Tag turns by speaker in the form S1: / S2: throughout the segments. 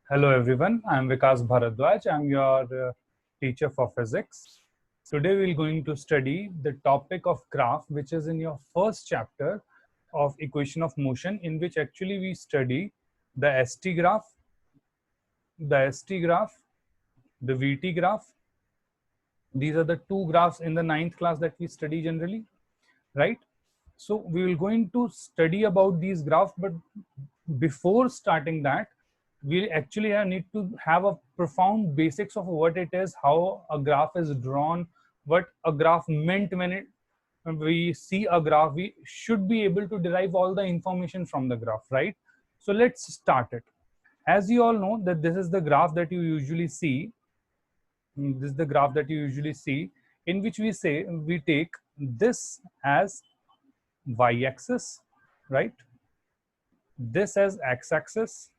S1: Hello everyone, I am Vikas Bharadwaj. I am your teacher for physics. Today we are going to study the topic of graph, which is in your first chapter of equation of motion, in which actually we study the ST graph, the VT graph. These are the two graphs in the ninth class that we study generally, right? So we will going to study about these graphs, but before starting that, we actually need to have a profound basics of what it is, how a graph is drawn, what a graph meant when we see a graph. We should be able to derive all the information from the graph, right? So let's start it. As you all know that this is the graph that you usually see. This is the graph that you usually see, in which we say we take this as y-axis, right? This as x-axis.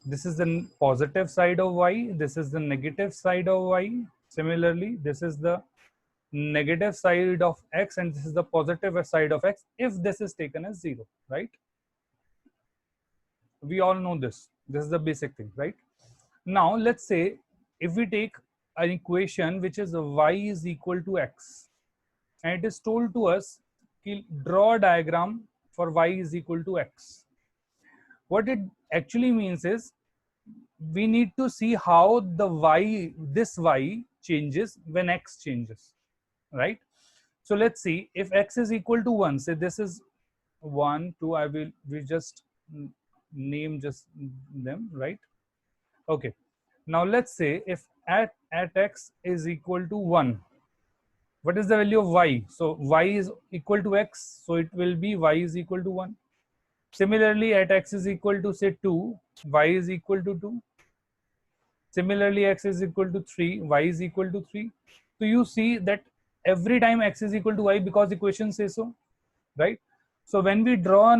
S1: This is the positive side of y. This is the negative side of y. Similarly, this is the negative side of x and this is the positive side of x if this is taken as 0, right? We all know this. This is the basic thing, right? Now, let's say if we take an equation which is y is equal to x, and it is told to us, draw a diagram for y is equal to x. What it actually means is we need to see how this y changes when x changes, right? So let's see, if x is equal to 1, say this is 1, 2, we just name just them, right? Okay, now let's say if at x is equal to 1, what is the value of y? So y is equal to x, so it will be y is equal to 1. Similarly, at x is equal to say 2, y is equal to 2. Similarly, x is equal to 3, y is equal to 3. So you see that every time x is equal to y, because equation says so, right? So when we draw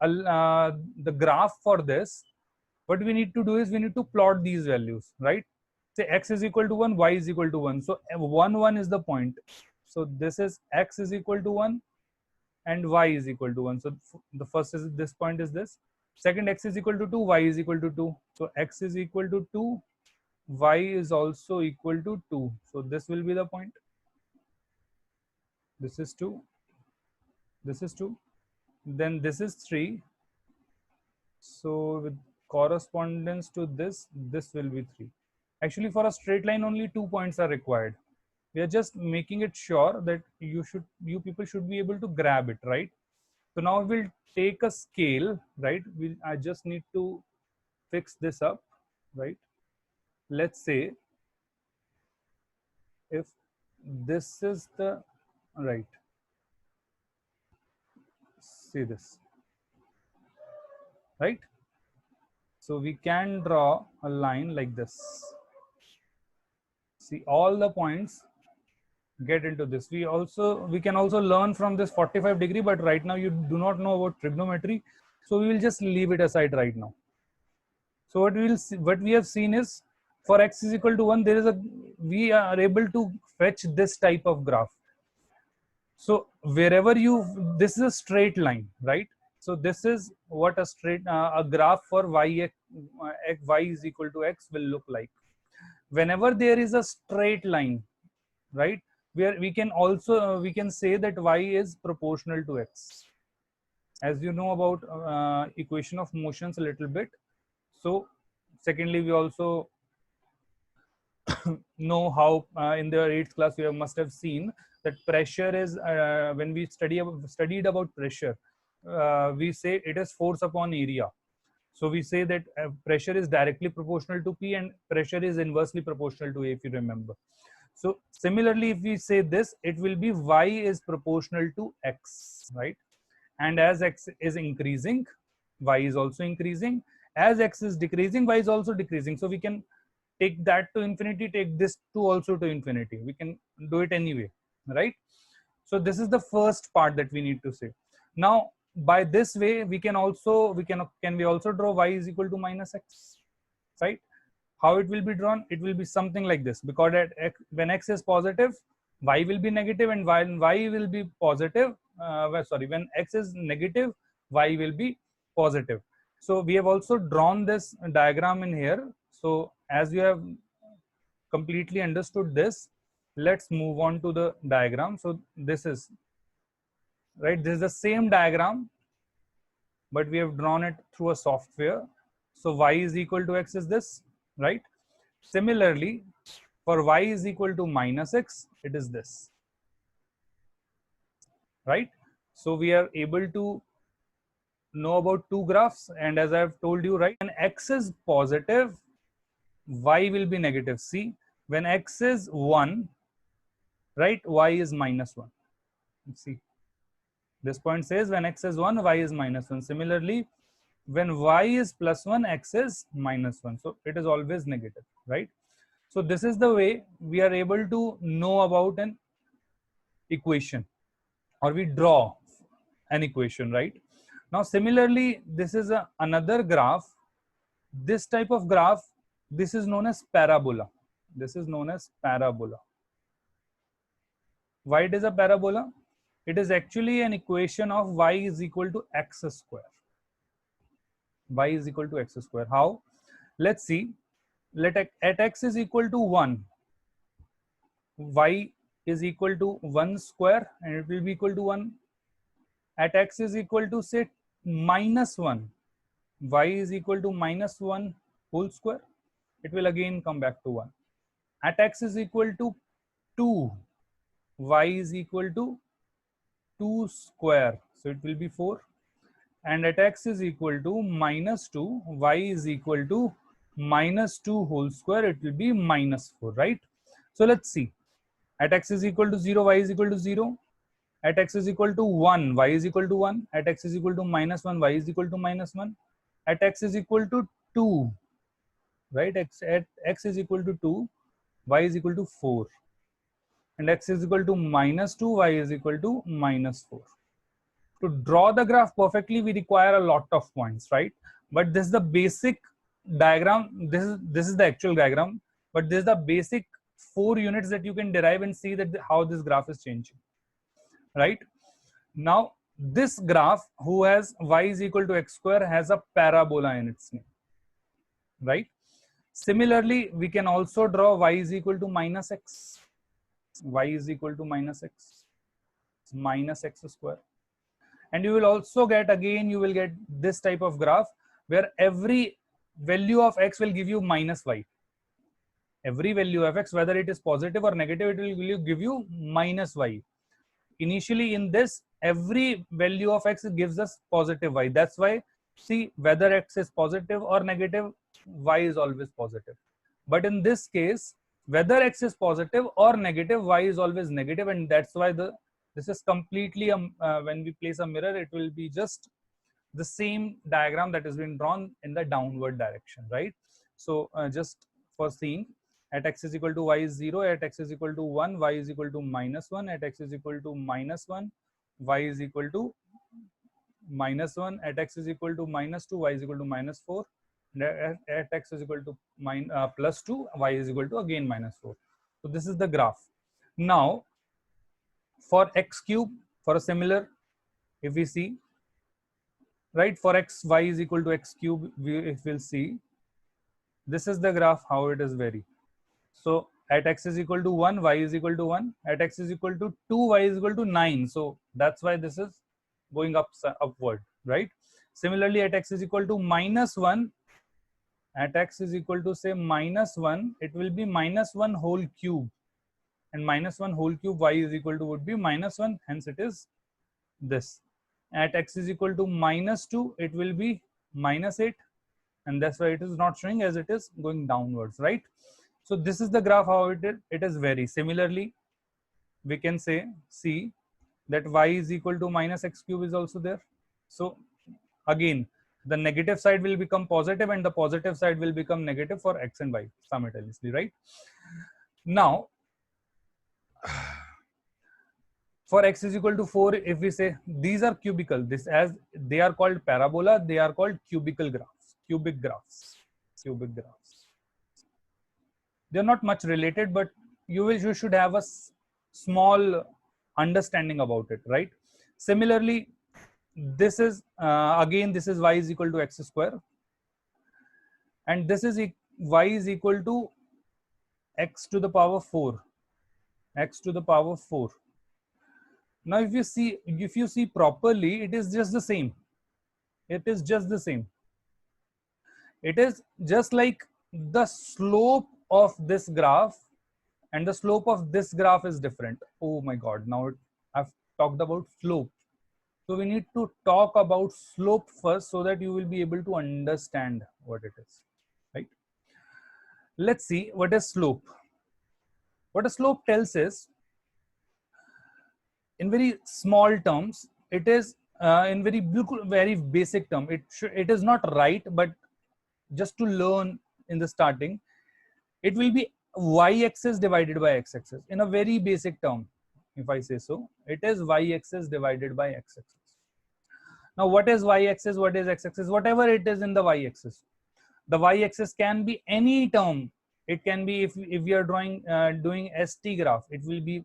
S1: the graph for this, what we need to do is we need to plot these values, right? Say x is equal to 1, y is equal to 1. So 1, 1 is the point. So this is x is equal to 1 and y is equal to 1. So the first is this point is this. Second, x is equal to 2, y is equal to 2. So x is equal to 2, y is also equal to 2. So this will be the point. This is 2. This is 2. Then this is 3. So with correspondence to this, this will be 3. Actually, for a straight line, only 2 points are required. We are just making it sure that you people should be able to grab it, right? So now we'll take a scale, right? I just need to fix this up, right? Let's say if this is the right, see this, right? So we can draw a line like this. See, all the points get into this. We can also learn from this 45-degree, but right now you do not know about trigonometry, so we will just leave it aside right now. So what we have seen is, for x is equal to 1, we are able to fetch this type of graph. So wherever this is a straight line, right? So this is what a graph for y is equal to x will look like. Whenever there is a straight line, right, where we can say that y is proportional to x. As you know about equation of motions a little bit. So secondly, we also know how in the 8th class we must have seen that pressure is when we studied about pressure, we say it is force upon area. So we say that pressure is directly proportional to P and pressure is inversely proportional to A, if you remember. So similarly, if we say this, it will be y is proportional to x, right? And as x is increasing, y is also increasing. As x is decreasing, y is also decreasing. So we can take that to infinity, take this to also to infinity. We can do it anyway, right? So this is the first part that we need to say. Now, by this way, can we also draw y is equal to minus x, right? How it will be drawn? It will be something like this, because when x is positive, y will be negative, and when y will be positive, when x is negative, y will be positive. So we have also drawn this diagram in here. So as you have completely understood this, let's move on to the diagram. So this is right, this is the same diagram, but we have drawn it through a software. So y is equal to x is this, right? Similarly, for y is equal to minus x, it is this, right? So we are able to know about two graphs, and as I have told you, right, when x is positive, y will be negative. See, when x is 1, right, y is minus 1. See, this point says when x is 1, y is minus 1. Similarly, when y is plus 1, x is minus 1. So it is always negative, right? So this is the way we are able to know about an equation, or we draw an equation, right? Now similarly, this is another graph. This type of graph, this is known as parabola. This is known as parabola. Why it is a parabola? It is actually an equation of y is equal to x square. Y is equal to x square. How? Let's see. Let at x is equal to 1, y is equal to 1 square, and it will be equal to 1. At x is equal to, say, minus 1, y is equal to minus 1 whole square, it will again come back to 1. At x is equal to 2, y is equal to 2 square, so it will be 4. And at x is equal to minus 2, y is equal to minus 2 whole square, it will be minus 4, right? So let's see. At x is equal to 0, y is equal to 0. At x is equal to 1, y is equal to 1. At x is equal to minus 1, y is equal to minus 1. At x is equal to 2, right? At x is equal to 2, y is equal to 4. And x is equal to minus 2, y is equal to minus 4. To draw the graph perfectly, we require a lot of points, right? But this is the basic diagram. This is the actual diagram, but this is the basic 4 units that you can derive and see that how this graph is changing, right? Now this graph, who has y is equal to x square, has a parabola in its name, right? Similarly, we can also draw y is equal to minus x. Y is equal to minus x square. And you will also get, again, you will get this type of graph where every value of x will give you minus y. Every value of x, whether it is positive or negative, it will give you minus y. Initially in this, every value of x gives us positive y. That's why, see, whether x is positive or negative, y is always positive. But in this case, whether x is positive or negative, y is always negative, and that's why this is completely when we place a mirror, it will be just the same diagram that has been drawn in the downward direction, right? So just for seeing, at x is equal to y is 0, at x is equal to 1, y is equal to minus 1, at x is equal to minus 1, y is equal to minus 1, at x is equal to minus 2, y is equal to minus 4, and at x is equal to plus 2, y is equal to again minus 4. So this is the graph. Now for x cube, for a similar, if we see, right, for x, y is equal to x cube, if we'll see, this is the graph, how it is vary. So at x is equal to 1, y is equal to 1. At x is equal to 2, y is equal to 9. So that's why this is going upward, right? Similarly, at x is equal to minus 1, at x is equal to, say, minus 1, it will be minus 1 whole cube. And minus 1 whole cube, y is equal to would be minus 1. Hence it is this. At x is equal to minus 2, it will be minus 8. And that's why it is not showing, as it is going downwards, right? So this is the graph, how it is vary. Similarly, we can see that y is equal to minus x cube is also there. So again, the negative side will become positive and the positive side will become negative for x and y simultaneously, right? Now for x is equal to 4, if we say these are cubical, this, as they are called parabola, they are called cubical graphs, cubic graphs. They're not much related, but you should have a small understanding about it, right? Similarly, this is again this is y is equal to x square, and this is y is equal to x to the power 4, x to the power 4. Now if you see properly, it is just the same. It is just the same. It is just like the slope of this graph and the slope of this graph is different. Oh my god, now I've talked about slope. So we need to talk about slope first so that you will be able to understand what it is, right? Let's see what is slope. What a slope tells is, in very small terms, it is in very basic term. It is not right, but just to learn in the starting, it will be y-axis divided by x-axis. In a very basic term, if I say so, it is y-axis divided by x-axis. Now, what is y-axis? What is x-axis? Whatever it is in the y-axis. The y-axis can be any term. It can be if we are doing ST graph, it will be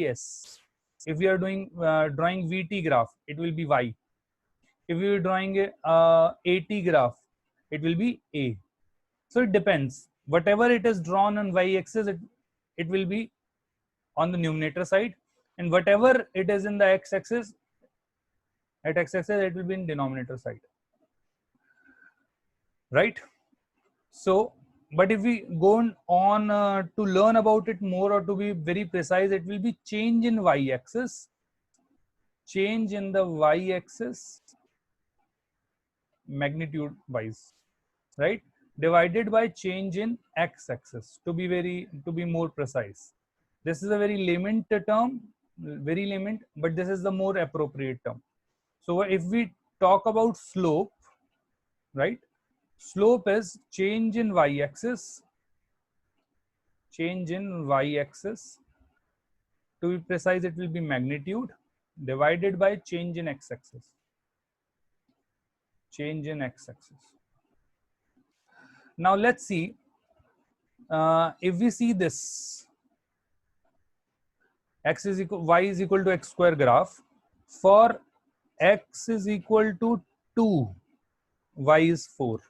S1: S. If we are doing drawing VT graph, it will be Y. If we are drawing a AT graph, it will be A. So it depends. Whatever it is drawn on y-axis, it will be on the numerator side, and whatever it is in the x-axis, at x-axis it will be in denominator side, right? So, but if we go on to learn about it more, or to be very precise, it will be change in y-axis, change in the y-axis magnitude wise, right? Divided by change in x-axis, to be more precise. This is a very layman term, very layman, but this is the more appropriate term. So if we talk about slope, right? Slope is change in y-axis, change in y-axis. To be precise, it will be magnitude divided by change in x-axis, change in x-axis. Now let's see, if we see this x is equal, y is equal to x square graph, for x is equal to 2, y is 4.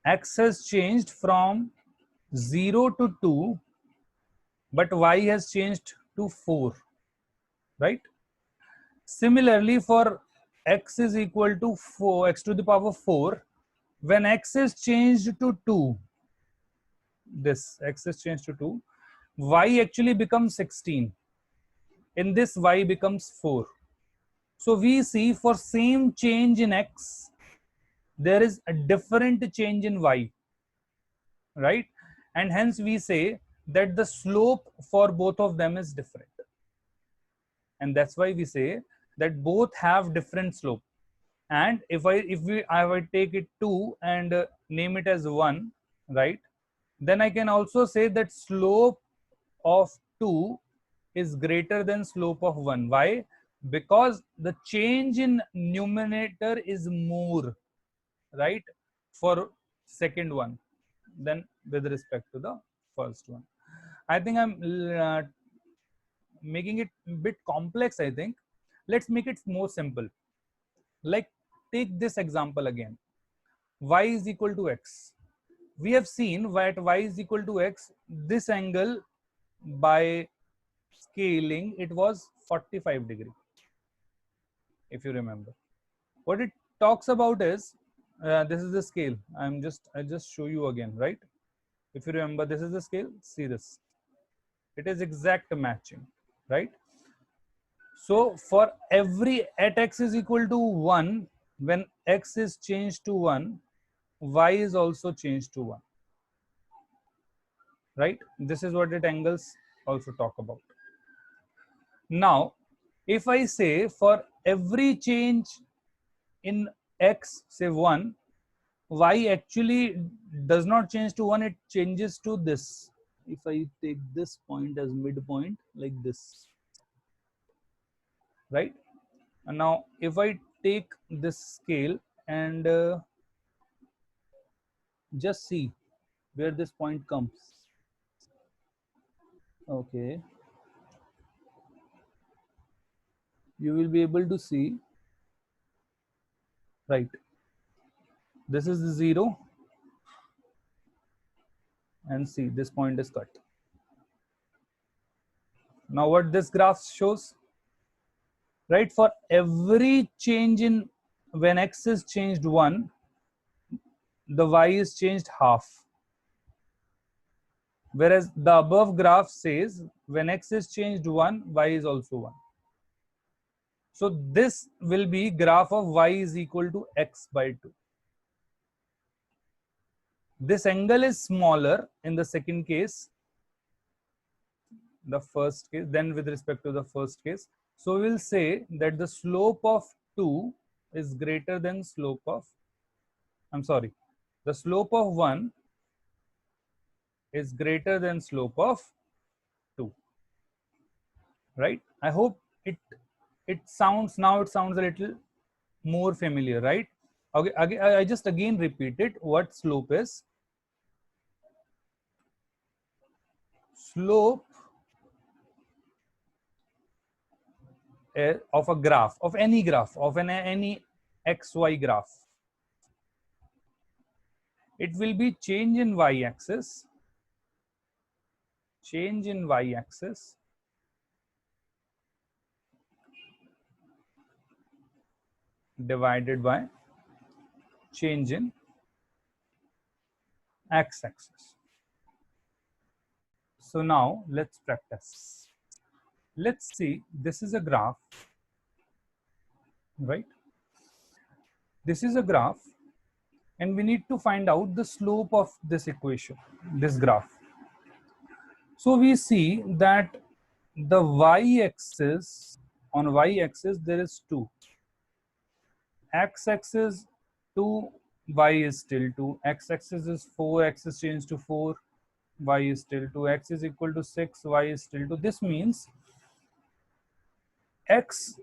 S1: X has changed from 0 to 2, but y has changed to 4, right? Similarly, for x is equal to 4, x to the power 4, when x is changed to 2, this x is changed to 2, y actually becomes 16. In this, y becomes 4. So we see for same change in x, there is a different change in y, right? And hence we say that the slope for both of them is different. And that's why we say that both have different slope. And if I take it 2 and name it as 1, right? Then I can also say that slope of 2 is greater than slope of 1. Why? Because the change in numerator is more, right, for second one than with respect to the first one. I think I'm making it a bit complex. I think let's make it more simple. Like, take this example again. Y is equal to x. We have seen that y is equal to x. This angle, by scaling, it was 45 degree, if you remember. What it talks about is, this is the scale. I just show you again, right? If you remember, this is the scale. See this. It is exact matching, right? So for every at x is equal to 1, when x is changed to 1, y is also changed to 1, right? This is what it angles also talk about. Now, if I say for every change in x, say 1, y actually does not change to 1, it changes to this. If I take this point as midpoint, like this, right? And now if I take this scale and just see where this point comes. Okay, you will be able to see, right, this is the 0 and see this point is cut. Now what this graph shows, right, for every change in, when x is changed 1, the y is changed half, whereas the above graph says when x is changed 1, y is also 1. So this will be graph of y is equal to x by 2. This angle is smaller in the second case, the first case, then with respect to the first case. So we'll say that the slope of 2 is greater than slope of, I'm sorry, the slope of 1 is greater than slope of 2, right? I hope it sounds, now it sounds a little more familiar, right? Okay, again, I just again repeat it. What slope is? Slope of a graph, of any graph, of any xy graph. It will be change in y-axis, change in y-axis divided by change in x-axis. So now let's practice. Let's see, this is a graph, right? This is a graph, and we need to find out the slope of this equation, this graph. So we see that the y-axis, on y-axis there is 2, x-axis 2, y is still 2, x-axis is 4, x is changed to 4, y is still 2, x is equal to 6, y is still 2. This means x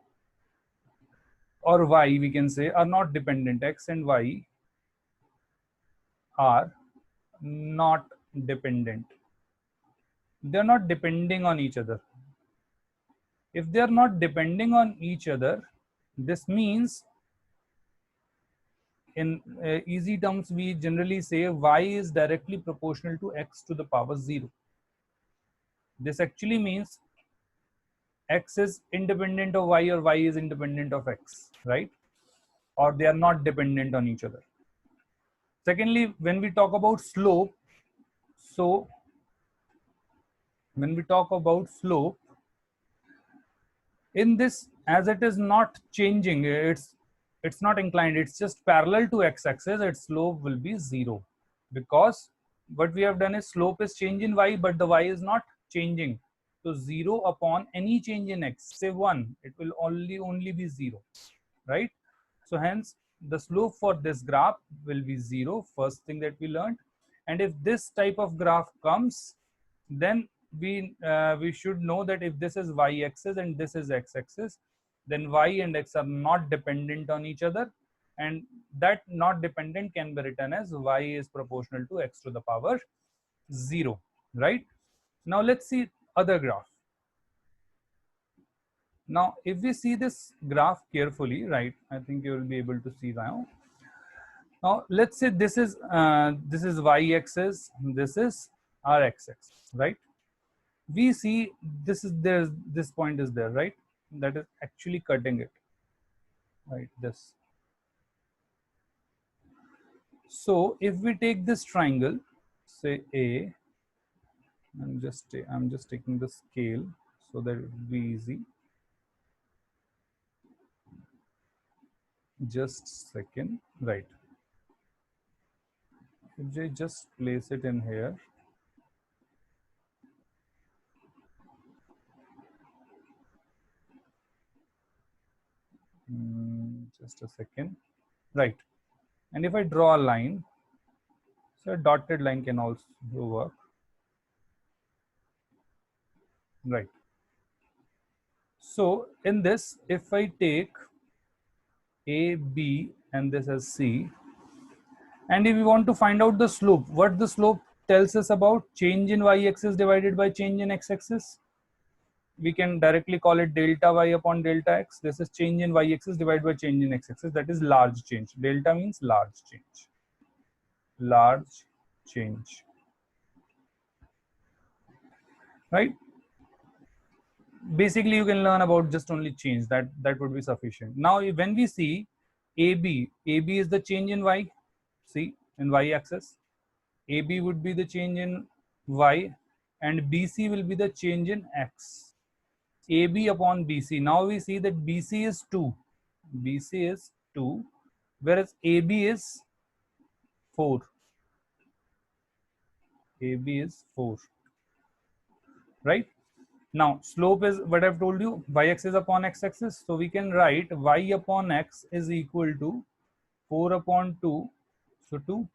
S1: or y, we can say, are not dependent. X and y are not dependent. They're not depending on each other. If they're not depending on each other, this means, in easy terms, we generally say y is directly proportional to x to the power 0. This actually means x is independent of y or y is independent of x, right? Or they are not dependent on each other. Secondly, when we talk about slope, so when we talk about slope, in this, as it is not changing, it's not inclined, it's just parallel to x-axis, its slope will be 0, because what we have done is slope is change in y, but the y is not changing. So 0 upon any change in x, say 1, it will only be 0, right? So hence the slope for this graph will be 0, first thing that we learned. And if this type of graph comes, then we should know that if this is y-axis and this is x-axis, then y and x are not dependent on each other, and that not dependent can be written as y is proportional to x to the power 0, right? Now let's see other graph. Now if we see this graph carefully, right, I think you will be able to see now. Now let's say this is y-axis, this is our x-axis, right? We see this is there, this point is there, right? That is actually cutting it, right? This. So if we take this triangle, say A, I'm just taking the scale so that it will be easy. Just second, right? If I just place it in here, just a second, right? And if I draw a line, so a dotted line can also work, right? So in this, if I take A, B, and this as C, and if we want to find out the slope, what the slope tells us about change in y-axis divided by change in x-axis? we can directly call it delta y upon delta x. This is change in y-axis divided by change in x-axis. That is large change. Delta means large change. Large change. Right? Basically, you can learn about just only change. That would be sufficient. Now, when we see AB is the change in y. See, in y-axis. AB would be the change in y, and BC will be the change in x. AB upon BC. Now we see that BC is 2. BC is 2, whereas AB is 4. AB is 4. Right? Now, slope is what I've told you, y-axis upon x-axis. So we can write y upon x is equal to 4 upon 2. So 2.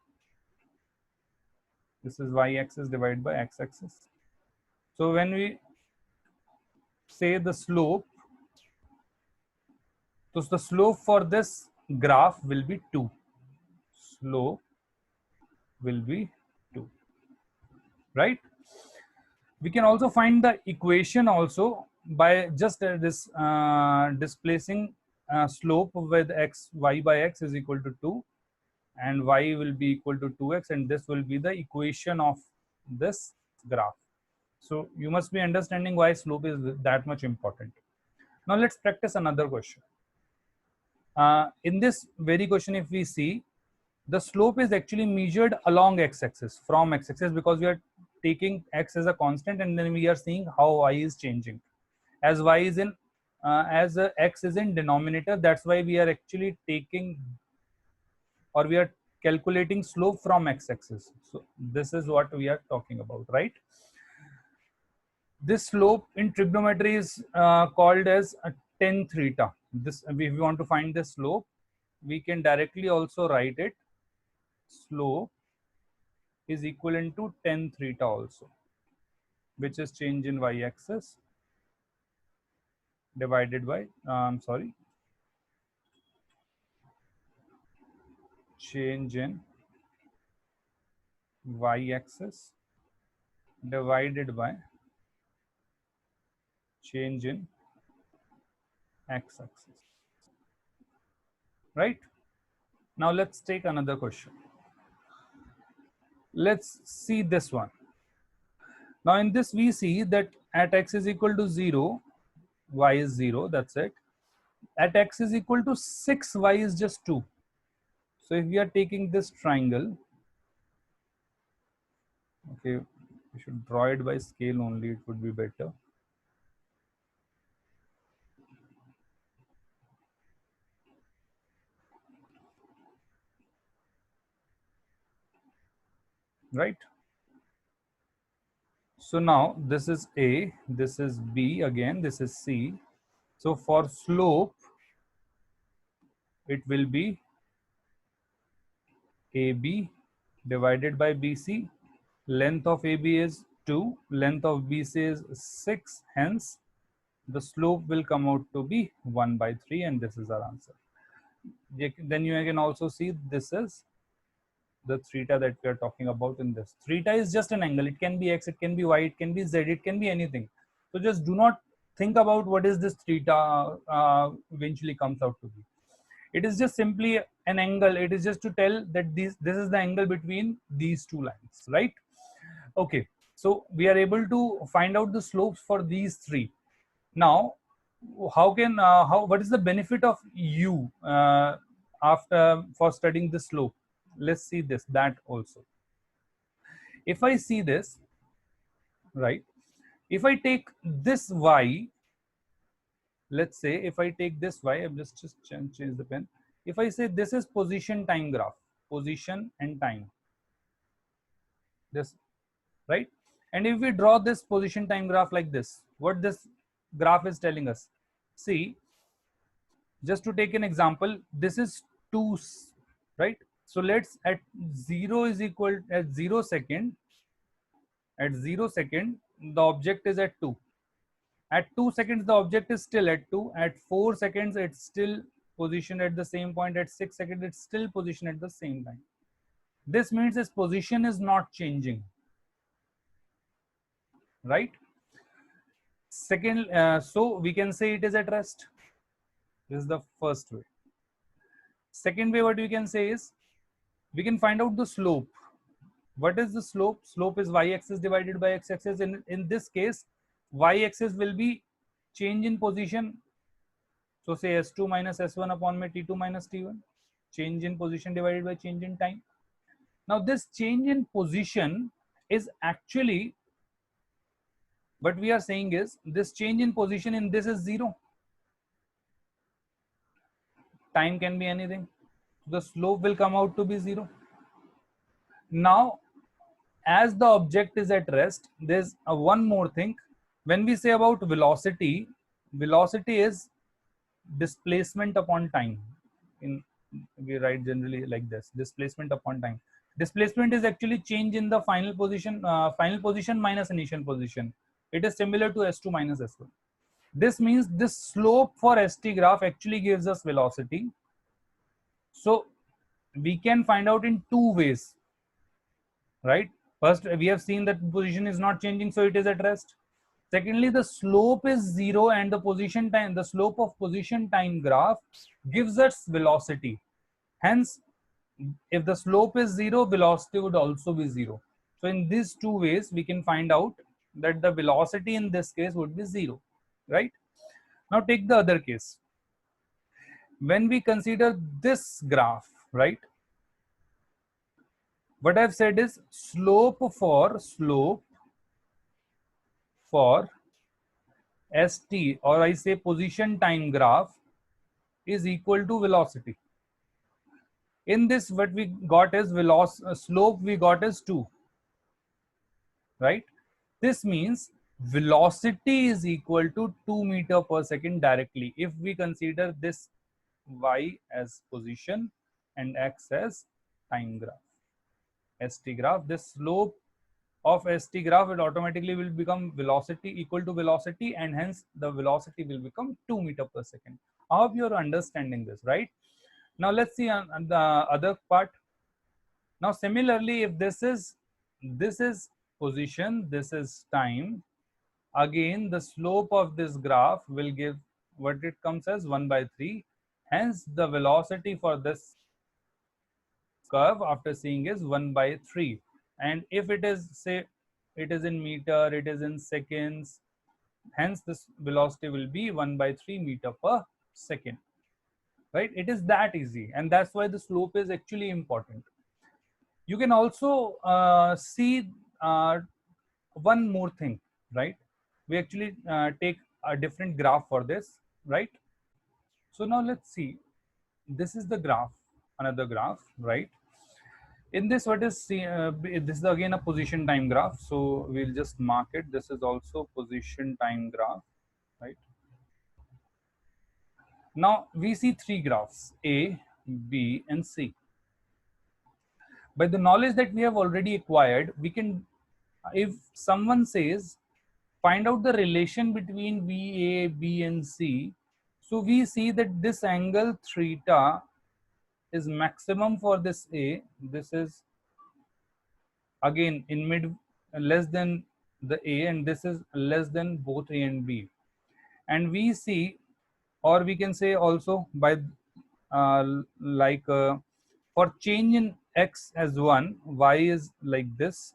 S1: This is y-axis divided by x-axis. So when we say the slope, so the slope for this graph will be 2. Slope will be 2. Right? We can also find the equation also by just this displacing slope with y by x is equal to 2, and y will be equal to 2x, and this will be the equation of this graph. So you must be understanding why slope is that much important. Now let's practice another question. In this very question, if we see, the slope is actually measured along x-axis, from x-axis, because we are taking x as a constant, and then we are seeing how y is changing. As y is in, as x is in denominator, that's why we are actually taking, or we are calculating slope from x-axis. So this is what we are talking about, right? This slope in trigonometry is called as a tan theta. This, if we want to find the slope, we can directly also write it. Slope is equivalent to tan theta also, which is change in y-axis divided by change in y-axis divided by change in x-axis. Right? Now let's take another question. Let's see this one. Now in this we see that at x is equal to 0, y is 0, that's it. At x is equal to 6, y is just 2. So if we are taking this triangle, okay, we should draw it by scale only, it would be better. Right? So now this is A, this is B again, this is C. So for slope, it will be AB divided by BC. Length of AB is 2, length of BC is 6, hence the slope will come out to be 1 by 3, and this is our answer. Then you can also see this is the theta that we are talking about in this. Theta is just an angle. It can be x, it can be y, it can be z, it can be anything. So just do not think about what is this theta eventually comes out to be. It is just simply an angle. It is just to tell that this is the angle between these two lines, right? Okay, so we are able to find out the slopes for these three. Now, what is the benefit of u after for studying the slope? Let's see that also. If I see this, right, if I take this y, let's say if I take this y, I've just change the pen. If I say this is position time graph, position and time, this, right? And if we draw this position time graph like this, what this graph is telling us, see, just to take an example, this is 2, right? So let's at 0 is equal at 0 second, at 0 second the object is at 2. At 2 seconds the object is still at 2. At 4 seconds it's still positioned at the same point. At 6 seconds it's still positioned at the same time. This means its position is not changing, right? Second, so we can say it is at rest. This is the first way. Second way, what we can say is we can find out the slope. What is the slope? Slope is y-axis divided by x-axis. In this case, y-axis will be change in position. So say s2 minus s1 upon my t2 minus t1. Change in position divided by change in time. Now this change in position is actually, what we are saying is this change in position in this is 0. Time can be anything. The slope will come out to be 0. Now, as the object is at rest, there's one more thing. When we say about velocity, velocity is displacement upon time. In we write generally like this: displacement upon time. Displacement is actually change in the final position minus initial position. It is similar to s2 minus s1. This means this slope for st graph actually gives us velocity. So we can find out in two ways, right? First, we have seen that position is not changing, so it is at rest. Secondly, the slope is 0 and the position time, the slope of position time graph gives us velocity. Hence, if the slope is 0, velocity would also be 0. So in these two ways, we can find out that the velocity in this case would be 0, right? Now take the other case. When we consider this graph, right? What I've said is slope for st, or I say position time graph, is equal to velocity. In this, what we got is slope we got is 2, right? This means velocity is equal to 2 meter per second directly if we consider this y as position and x as time graph. St graph, this slope of st graph will automatically will become velocity equal to velocity, and hence the velocity will become 2 meter per second. I hope you're understanding this, right? Now let's see on the other part. Now similarly, if this is position, this is time, again the slope of this graph will give what it comes as 1 by 3. Hence the velocity for this curve after seeing is 1 by 3. And if it is, say, it is in meter, it is in seconds, hence this velocity will be 1 by 3 meter per second, right? It is that easy, and that's why the slope is actually important. You can also see one more thing, right? We actually take a different graph for this, right? So now let's see, this is the graph, another graph, right? In this, what is this is again a position time graph, so we'll just mark it. This is also position time graph, right? Now we see three graphs, A, B, and C. By the knowledge that we have already acquired, we can, if someone says find out the relation between VA, B, and C, so we see that this angle theta is maximum for this A. This is again in mid, less than the A, and this is less than both A and B. And we see, or we can say also by for change in x as 1, y is like this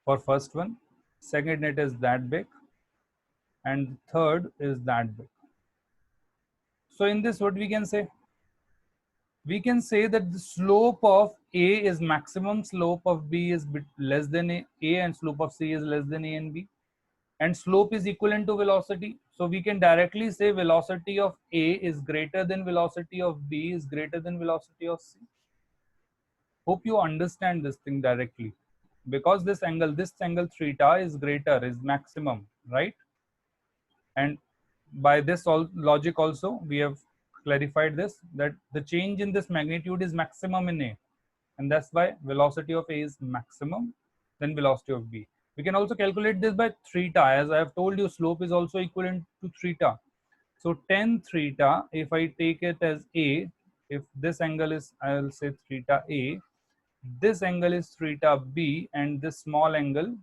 S1: for first one, second it is that big, and third is that big. So in this, what we can say? We can say that the slope of A is maximum, slope of B is bit less than A, and slope of C is less than A and B. And slope is equivalent to velocity. So we can directly say velocity of A is greater than velocity of B is greater than velocity of C. Hope you understand this thing directly. Because this angle theta is greater, is maximum, right? And by this logic also, we have clarified this, that the change in this magnitude is maximum in A. And that's why velocity of A is maximum than velocity of B. We can also calculate this by theta. As I have told you, slope is also equivalent to theta. So tan theta, if I take it as A, if this angle is, I will say theta A, this angle is theta B, and this small angle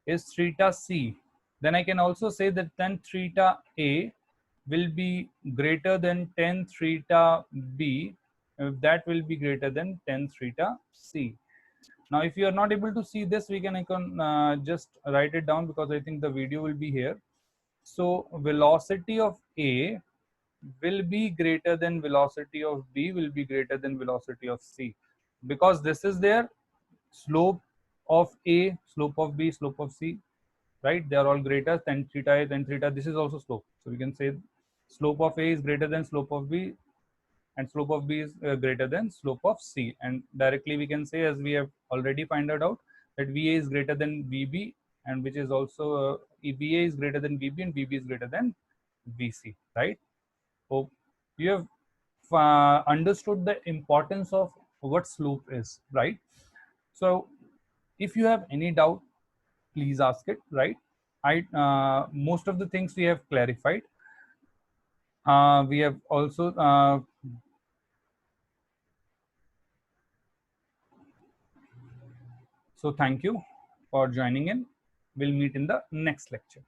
S1: is theta c, then I can also say that tan theta a will be greater than tan theta b, if that will be greater than tan theta c. Now if you are not able to see this, I can just write it down, because I think the video will be here. So velocity of a will be greater than velocity of b will be greater than velocity of c, because this is their slope of a, slope of b, slope of c, right? They are all greater than theta a, then theta. This is also slope, so we can say slope of a is greater than slope of b, and slope of b is greater than slope of c. And directly we can say, as we have already found out, that va is greater than vb, and which is also va is greater than vb, and vb is greater than vc, right? Hope you have understood the importance of what slope is, right? So if you have any doubt, please ask it, right? I most of the things we have clarified. We have also so thank you for joining in. We'll meet in the next lecture.